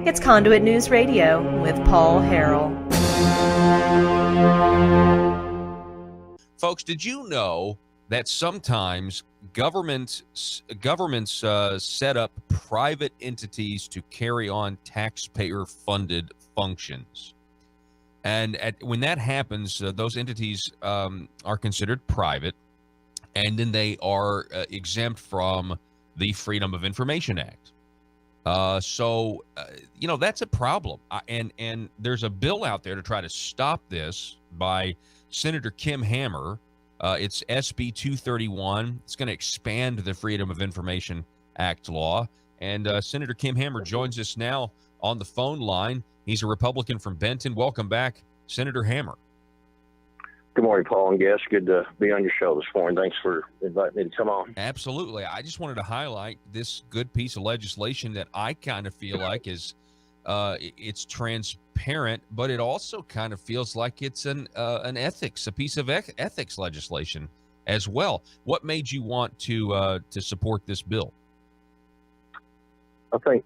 It's Conduit News Radio with Paul Harrell. Folks, did you know that sometimes governments set up private entities to carry on taxpayer-funded functions? And when that happens, those entities are considered private, and then they are exempt from the Freedom of Information Act. So that's a problem. And there's a bill out there to try to stop this by Senator Kim Hammer. It's SB 231. It's going to expand the Freedom of Information Act law. And Senator Kim Hammer joins us now on the phone line. He's a Republican from Benton. Welcome back, Senator Hammer. Good morning, Paul and guests. Good to be on your show this morning. Thanks for inviting me to come on. Absolutely. I just wanted to highlight this good piece of legislation that I kind of feel like is it's transparent, but it also kind of feels like it's a piece of ethics legislation as well. What made you want to support this bill? I think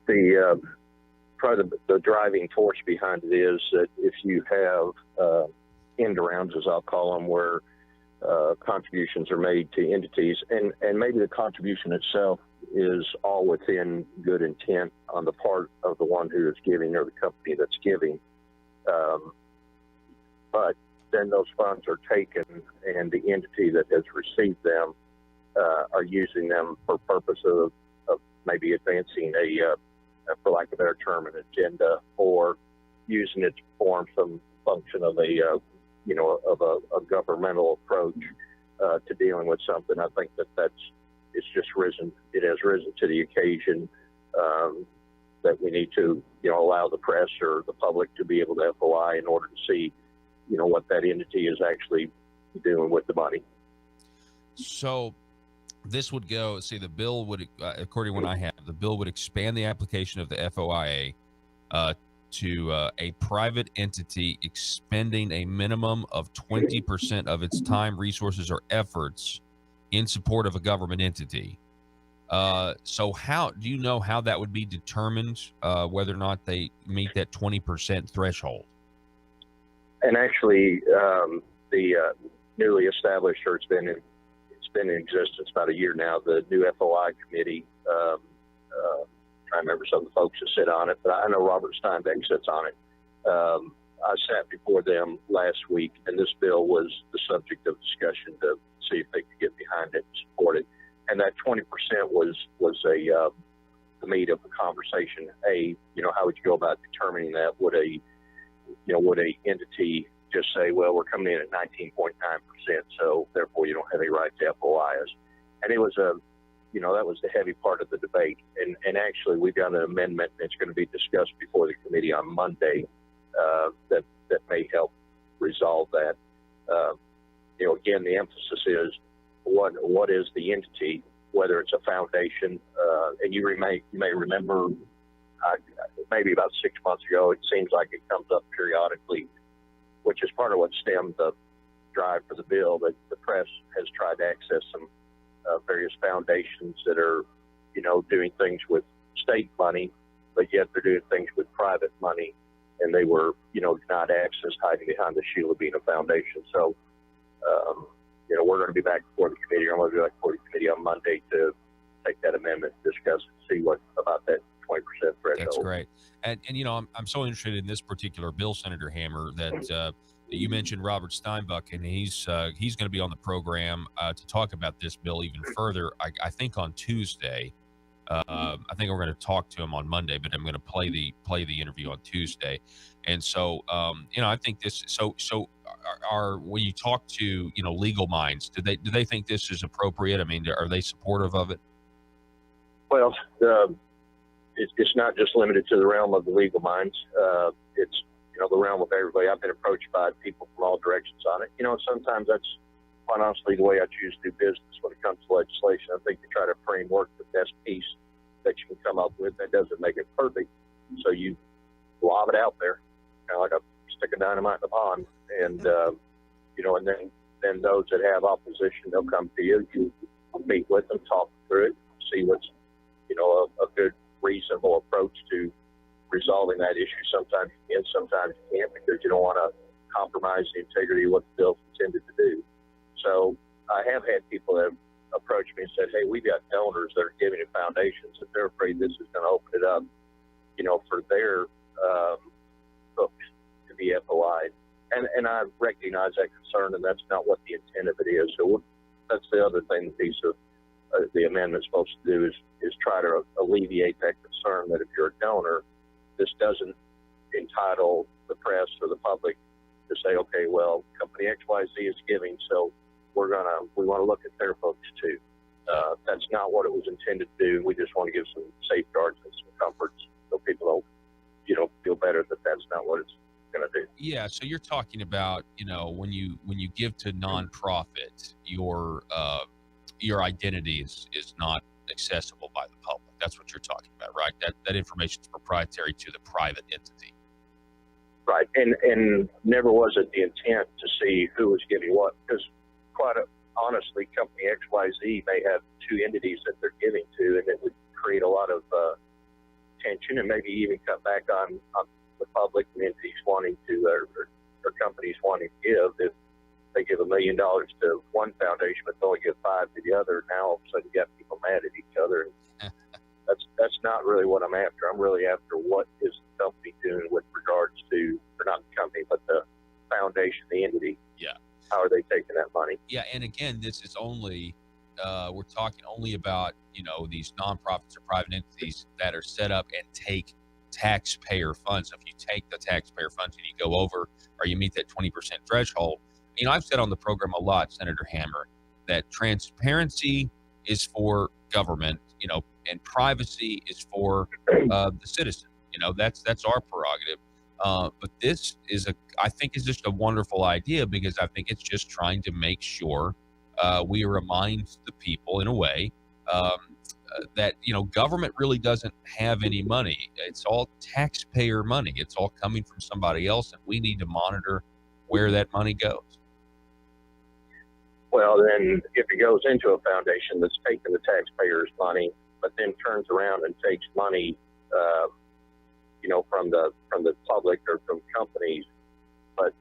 probably the driving force behind it is that if you have end arounds, as I'll call them, where contributions are made to entities, and maybe the contribution itself is all within good intent on the part of the one who is giving or the company that's giving. But then those funds are taken and the entity that has received them are using them for purpose of maybe advancing for lack of a better term, an agenda, or using it to perform some function of a governmental approach to dealing with something. I think it has risen to the occasion that we need to, allow the press or the public to be able to FOI in order to see, what that entity is actually doing with the money. So this would go, the bill would, according to what I have, the bill would expand the application of the FOIA to a private entity expending a minimum of 20% of its time, resources, or efforts in support of a government entity. So how do you know how that would be determined, whether or not they meet that 20% threshold? And actually, the newly established, or it's been in existence about a year now, the new FOI committee, I remember some of the folks that sit on it, but I know Robert Steinbeck sits on it. I sat before them last week, and this bill was the subject of discussion to see if they could get behind it and support it. And that 20% was the meat of the conversation. How would you go about determining that? Would a entity just say, well, we're coming in at 19.9%, so therefore you don't have any right to FOIs? And it was that was the heavy part of the debate. And actually, we've got an amendment that's going to be discussed before the committee on Monday that may help resolve that. Again, the emphasis is what is the entity, whether it's a foundation. And you may remember maybe about 6 months ago, it seems like it comes up periodically, which is part of what stemmed the drive for the bill, that the press has tried to access some various foundations that are, doing things with state money, but yet they're doing things with private money, and they were, not accessed, hiding behind the shield of being a foundation. So, we're going to be back before the committee, or I'm going to be back before the committee on Monday to take that amendment, discuss it, see what about that 20% threshold. That's great. And I'm so interested in this particular bill, Senator Hammer, that you mentioned Robert Steinbuck, and he's going to be on the program to talk about this bill even further. I think on Tuesday. I think we're going to talk to him on Monday, but I'm going to play the interview on Tuesday. And so, I think this. So when you talk to legal minds, do they think this is appropriate? I mean, are they supportive of it? Well, it's not just limited to the realm of the legal minds. It's the realm of everybody. I've been approached by people from all directions on it. Sometimes that's quite honestly the way I choose to do business when it comes to legislation. I think you try to framework the best piece that you can come up with. That doesn't make it perfect, so you lob it out there, kind of like a stick of dynamite in a pond, and and then those that have opposition, they'll come to you. You meet with them, talk through it, see what's a good, reasonable approach to resolving that issue. Sometimes you can, sometimes you can't, because you don't want to compromise the integrity of what the bill's intended to do. So I have had people that have approached me and said, hey, we've got donors that are giving to foundations that they're afraid this is going to open it up, for their books to be FOI'd. And I recognize that concern, and that's not what the intent of it is. So that's the other thing, the piece of the amendment's supposed to do is try to alleviate that concern that if you're a donor, this doesn't entitle the press or the public to say, okay, well, company XYZ is giving, so we want to look at their books too. That's not what it was intended to do. We just want to give some safeguards and some comforts so people don't, feel better that that's not what it's going to do. Yeah. So you're talking about, when you give to nonprofit, your identity is not accessible by the public. That's what you're talking about, right? That information is proprietary to the private entity. Right. And never was it the intent to see who was giving what, because honestly, company XYZ may have two entities that they're giving to, and it would create a lot of tension and maybe even cut back on the public and entities wanting to, or companies wanting to give. If they give $1 million to one foundation, but they only give 5 to the other, now all of a sudden you got people mad at each other. That's not really what I'm after. I'm really after what is the company doing with regards to, or not the company, but the foundation, the entity. Yeah. How are they taking that money? Yeah, and again, this is only we're talking only about these nonprofits or private entities that are set up and take taxpayer funds. So if you take the taxpayer funds and you go over or you meet that 20% threshold, I've said on the program a lot, Senator Hammer, that transparency is for government, and privacy is for the citizen. That's our prerogative. But this I think is just a wonderful idea, because I think it's just trying to make sure we remind the people in a way that, government really doesn't have any money. It's all taxpayer money. It's all coming from somebody else, and we need to monitor where that money goes. Well, then if it goes into a foundation that's taking the taxpayers' money, but then turns around and takes money, from the public or from companies, but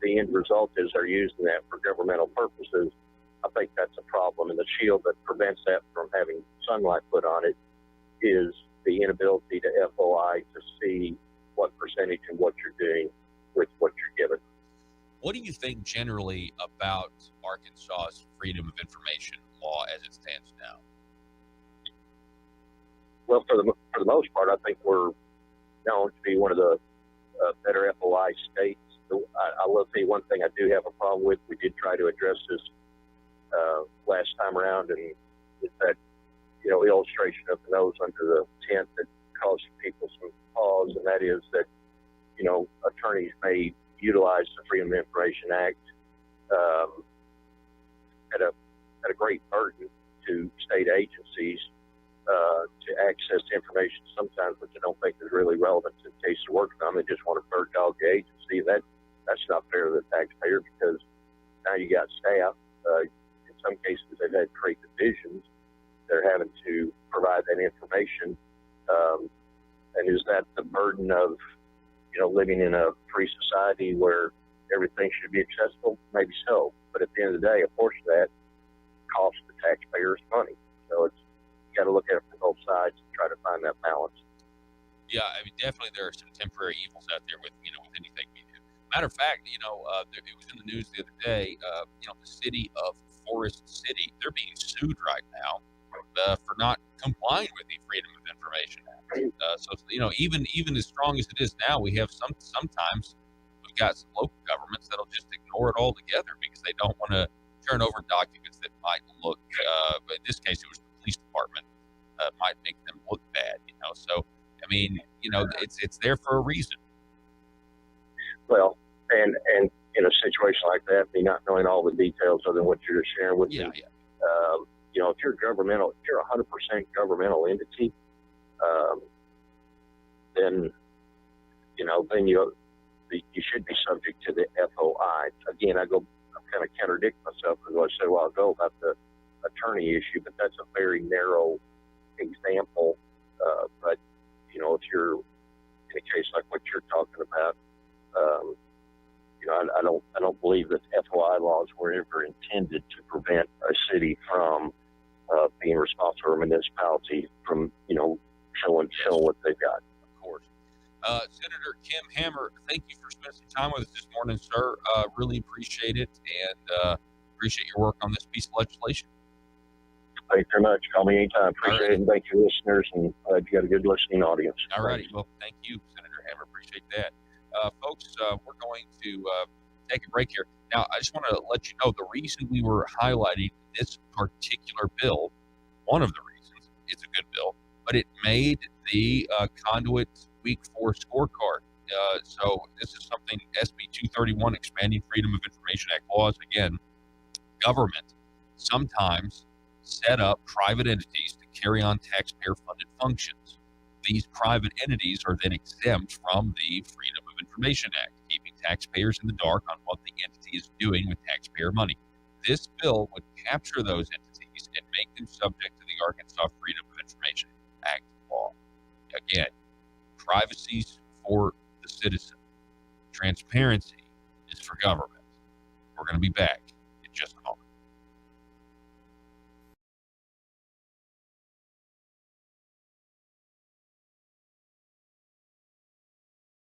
the end result is they're using that for governmental purposes, I think that's a problem. And the shield that prevents that from having sunlight put on it is the inability to FOI to see what percentage and what you're doing with what you're given. What do you think generally about Arkansas's freedom of information law as it stands now? Well, for the most part, I think we're known to be one of the better FOI states. I will tell you one thing I do have a problem with. We did try to address this last time around, and it's that illustration of the nose under the tent that caused people some pause, and that is that attorneys may utilize the Freedom of Information Act at a great burden to state agencies to access information sometimes which I don't think is really relevant to the case they're working on. They just want to bird dog the agency. That's not fair to the taxpayer, because now you got staff. In some cases, they've had to create divisions. They're having to provide that information. And is that the burden of living in a free society where everything should be accessible? Maybe so. But at the end of the day, a portion of that costs the taxpayers money. So you got to look at it from both sides and try to find that balance. Yeah, definitely there are some temporary evils out there with anything we do. Matter of fact, it was in the news the other day. The city of Forest City, they're being sued right now for not complying with the Freedom of Information Act. So even as strong as it is now, we have sometimes we've got some local governments that'll just ignore it altogether because they don't want to turn over documents that might look. But in this case, it was the police department. Might make them look bad. So it's there for a reason. Well, and in a situation like that, me not knowing all the details other than what you're just sharing with me, if you're governmental, if you're 100% governmental entity, then you should be subject to the FOI. Again, I'm kind of contradict myself because I said a while ago about the attorney issue, but that's a very narrow example. But if you're a case like what you're talking about, I don't believe that FOI laws were ever intended to prevent a city from being responsible, or a municipality from, showing what they've got. Of course. Senator Kim Hammer, thank you for spending some time with us this morning, sir. Really appreciate it, and appreciate your work on this piece of legislation. Thank you very much. Call me anytime. Appreciate it. And thank you, listeners, and glad you got a good listening audience. All righty. Well, thank you, Senator Hammer. Appreciate that. Folks, we're going to take a break here. Now, I just want to let you know the reason we were highlighting this particular bill, one of the reasons, it's a good bill, but it made the Conduit Week 4 scorecard. So this is something, SB 231, Expanding Freedom of Information Act laws. Again, government sometimes set up private entities to carry on taxpayer-funded functions. These private entities are then exempt from the Freedom of Information Act, keeping taxpayers in the dark on what the entity is doing with taxpayer money. This bill would capture those entities and make them subject to the Arkansas Freedom of Information Act law. Again, privacy's for the citizen. Transparency is for government. We're going to be back in just a moment.